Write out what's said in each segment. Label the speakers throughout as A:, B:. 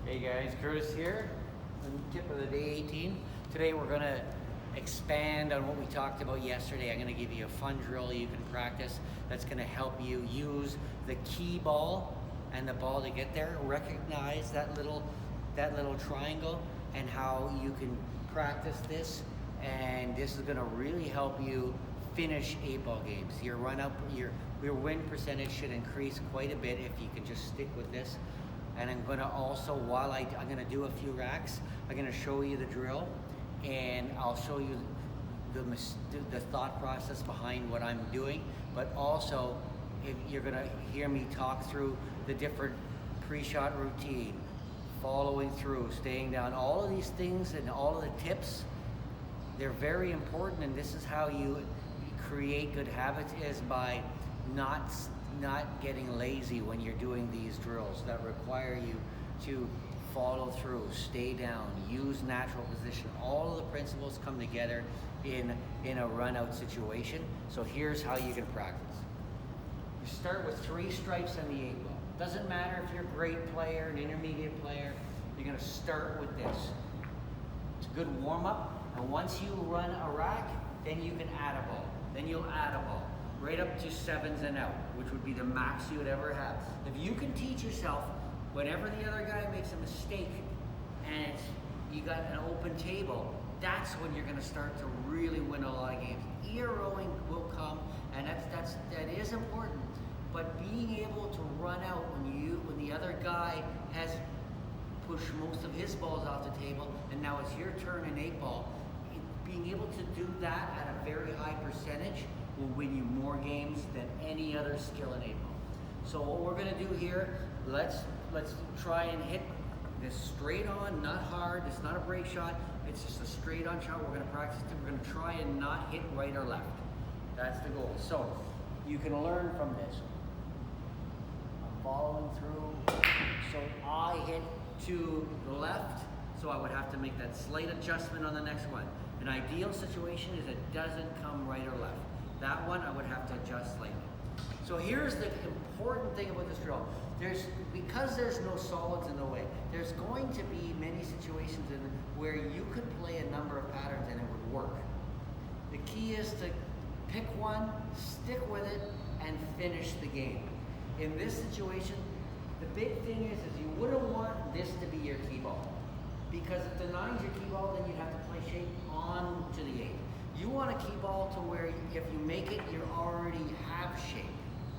A: Hey guys, Curtis here, tip of the day 18. Today we're going to expand on what we talked about yesterday. I'm going to give you a fun drill you can practice that's going to help you use the key ball and the ball to get there. Recognize that little triangle and how you can practice this, and this is going to really help you finish 8-ball games. Your win percentage should increase quite a bit if you can just stick with this. And I'm going to also, while I'm going to do a few racks, I'm going to show you the drill, and I'll show you the thought process behind what I'm doing. But also, if you're going to hear me talk through the different pre-shot routine, following through, staying down, all of these things and all of the tips, they're very important. And this is how you create good habits, is by not getting lazy when you're doing these drills that require you to follow through, stay down, use natural position. All of the principles come together in a run-out situation. So here's how you can practice. You start with 3 strikes on the 8-ball. Doesn't matter if you're a great player, an intermediate player, you're going to start with this. It's a good warm-up, and once you run a rack, then you can add a ball. Then you'll add a ball, right up to 7s and out, which would be the max you would ever have. If you can teach yourself, whenever the other guy makes a mistake and you got an open table, that's when you're going to start to really win a lot of games. Ear-rowing will come, and that is important. But being able to run out when the other guy has pushed most of his balls off the table, and now it's your turn in 8-ball, being able to do that at a very high percentage will win you more games than any other skill in 8-ball. So what we're going to do here, let's try and hit this straight on, not hard. It's not a break shot. It's just a straight on shot. We're going to practice it. We're going to try and not hit right or left. That's the goal. So you can learn from this. I'm following through. So I hit to the left, so I would have to make that slight adjustment on the next one. An ideal situation is it doesn't come right or left. That one I would have to adjust slightly. So here's the important thing about this drill. Because there's no solids in the way, there's going to be many situations where you could play a number of patterns and it would work. The key is to pick one, stick with it, and finish the game. In this situation, the big thing is you wouldn't want this to be your key ball. Because if the 9's your key ball, then you'd have to play shape on to the 8. You want a key ball to where if you make it, you already have shape.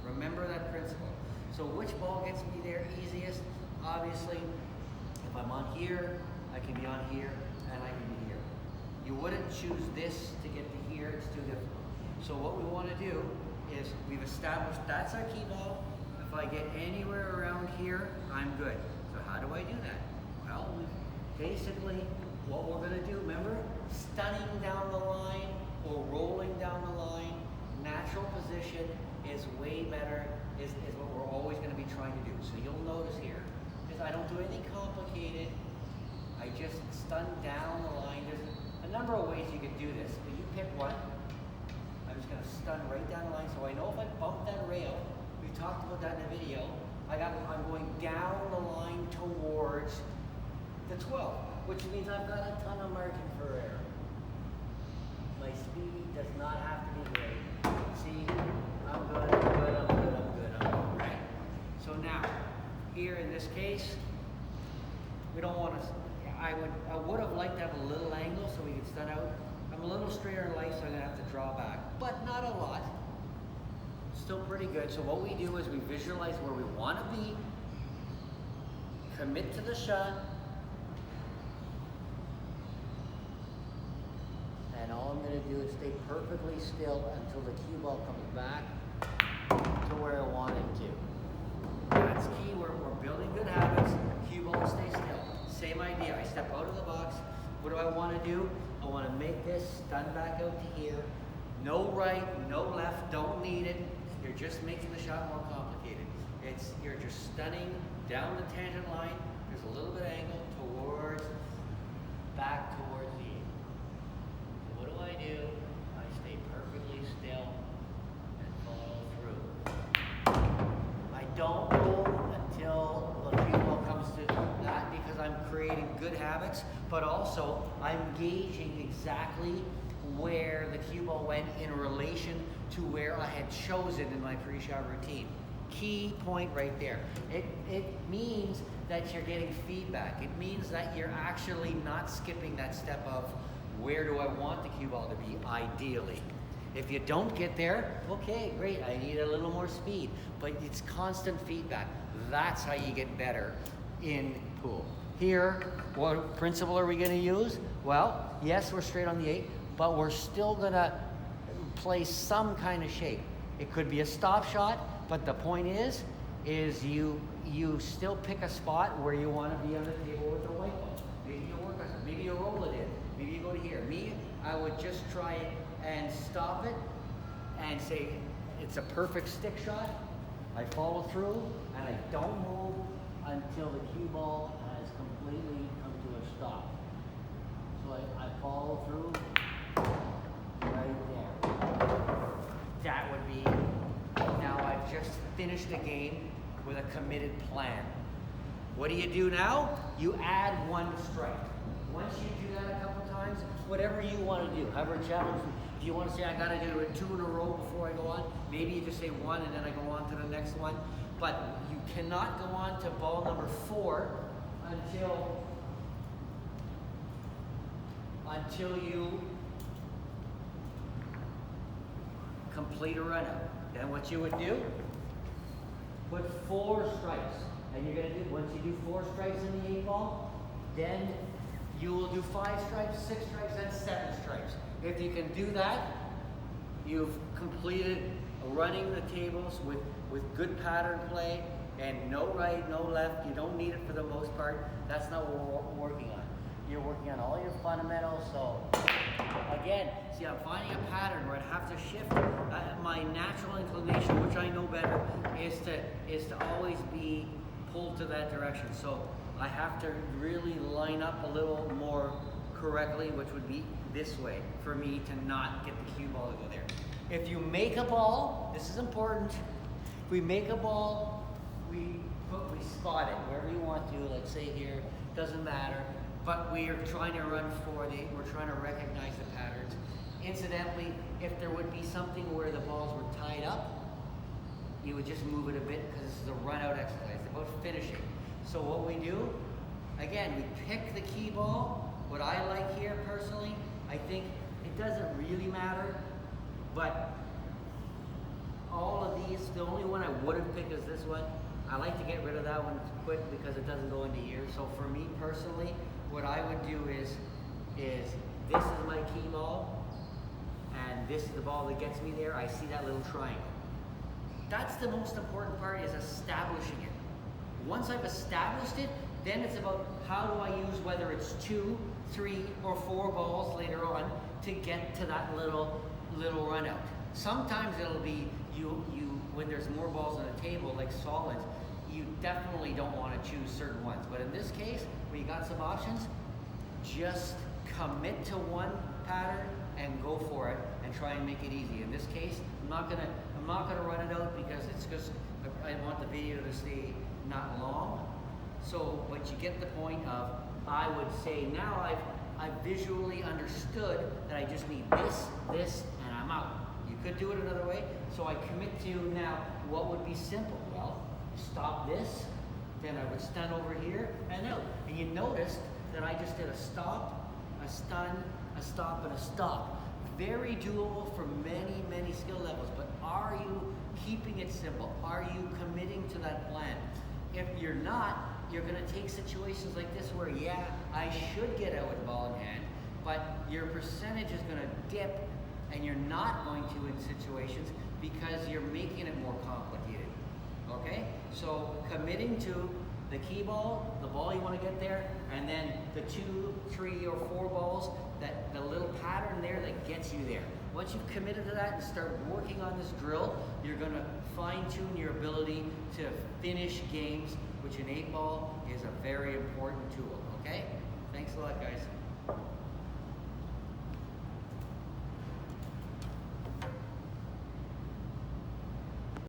A: Remember that principle. So which ball gets me there easiest? Obviously, if I'm on here, I can be on here, and I can be here. You wouldn't choose this to get to here, it's too difficult. So what we want to do is, we've established that's our key ball. If I get anywhere around here, I'm good. So how do I do that? Well, basically, what we're going to do, remember, stunning down the line or rolling down the line, natural position is way better, is what we're always going to be trying to do. So you'll notice here, is I don't do anything complicated. I just stun down the line. There's a number of ways you can do this, but you pick one. I'm just going to stun right down the line, so I know if I bump that rail, we talked about that in the video, I'm going down the line towards the 12, which means I've got a ton of margin for error. My speed does not have to be great. See, I'm good, I'm good, I'm good, I'm good, I'm good, right? So now, here in this case, we don't want to, I would have liked to have a little angle so we could stun out. I'm a little straighter in life, so I'm going to have to draw back, but not a lot. Still pretty good. So what we do is we visualize where we want to be, commit to the shot, and all I'm going to do is stay perfectly still until the cue ball comes back to where I want it to. That's key. We're building good habits. Cue ball, stay still. Same idea. I step out of the box. What do I want to do? I want to make this stun back out to here. No right, no left. Don't need it. You're just making the shot more complicated. You're just stunning down the tangent line. There's a little bit of angle back towards the 8. So what do? I stay perfectly still and follow through. I don't roll until the cue ball comes to that, because good habits, but also I'm gauging exactly where the cue ball went in relation to where I had chosen in my pre-shot routine. Key point right there. It means that you're getting feedback. It means that you're actually not skipping that step of where do I want the cue ball to be ideally. If you don't get there, okay, great, I need a little more speed. But it's constant feedback. That's how you get better in pool. Here, what principle are we going to use? Well, yes, we're straight on the 8, but we're still going to play some kind of shape. It could be a stop shot, but the point is you still pick a spot where you want to be on the table with the white ball. Maybe you work on it. Maybe you roll it in. Maybe you go to here. Me, I would just try it and stop it and say it's a perfect stick shot. I follow through and I don't move until the cue ball has completely come to a stop. So I follow through right there. That would be, now I've just finished a game with a committed plan. What do you do now? You add one strike. Once you do that a couple times, whatever you want to do, have a challenge. If you want to say I got to do it 2 in a row before I go on, maybe you just say 1 and then I go on to the next one. But you cannot go on to ball number 4 until you complete a run out. Then what you would do, put 4 strikes. And you're going to do, once you do 4 strikes in the 8 ball, then you will do 5 strikes, 6 strikes, and 7 strikes. If you can do that, you've completed running the tables with good pattern play and no right, no left. You don't need it for the most part. That's not what we're working on. You're working on all your fundamentals. So again, see, I'm finding a pattern where I have to shift. My natural inclination, which I know better, is to always be pulled to that direction. So I have to really line up a little more correctly, which would be this way for me to not get the cue ball to go there. If you make a ball, this is important. If we make a ball, we spot it wherever you want to. Let's say here, doesn't matter. But we are trying to run we're trying to recognize the patterns. Incidentally, if there would be something where the balls were tied up, you would just move it a bit because this is a run out exercise. It's about finishing. So what we do, again, we pick the key ball. What I like here personally, I think it doesn't really matter, but all of these, the only one I wouldn't pick is this one. I like to get rid of that one quick because it doesn't go into here. So for me personally, what I would do is this is my key ball, and this is the ball that gets me there. I see that little triangle. That's the most important part, is establishing it. Once I've established it, then it's about how do I use, whether it's 2, 3, or 4 balls later on to get to that little run out. Sometimes it'll be you when there's more balls on the table, like solids, you definitely don't want to choose certain ones. But in this case, where you got some options, just commit to one pattern and go for it and try and make it easy. In this case, I'm not gonna run it out because it's just, I want the video to stay not long. So, but you get the point of, I would say now I've visually understood that I just need this, and I'm out. You could do it another way. So I commit to now, what would be simple? Well, stop this, then I would stun over here and out. And you noticed that I just did a stop, a stun, a stop, and a stop. Very doable for many, many skill levels, but are you keeping it simple? Are you committing to that plan? If you're not, you're gonna take situations like this where, yeah, I should get out with ball in hand, but your percentage is gonna dip and you're not going to in situations because you're making it more complicated, okay? So committing to the key ball, the ball you want to get there, and then the 2, 3, or 4 balls, that the little pattern there that gets you there. Once you've committed to that and start working on this drill, you're going to fine-tune your ability to finish games, which an 8 ball is a very important tool, okay? Thanks a lot, guys.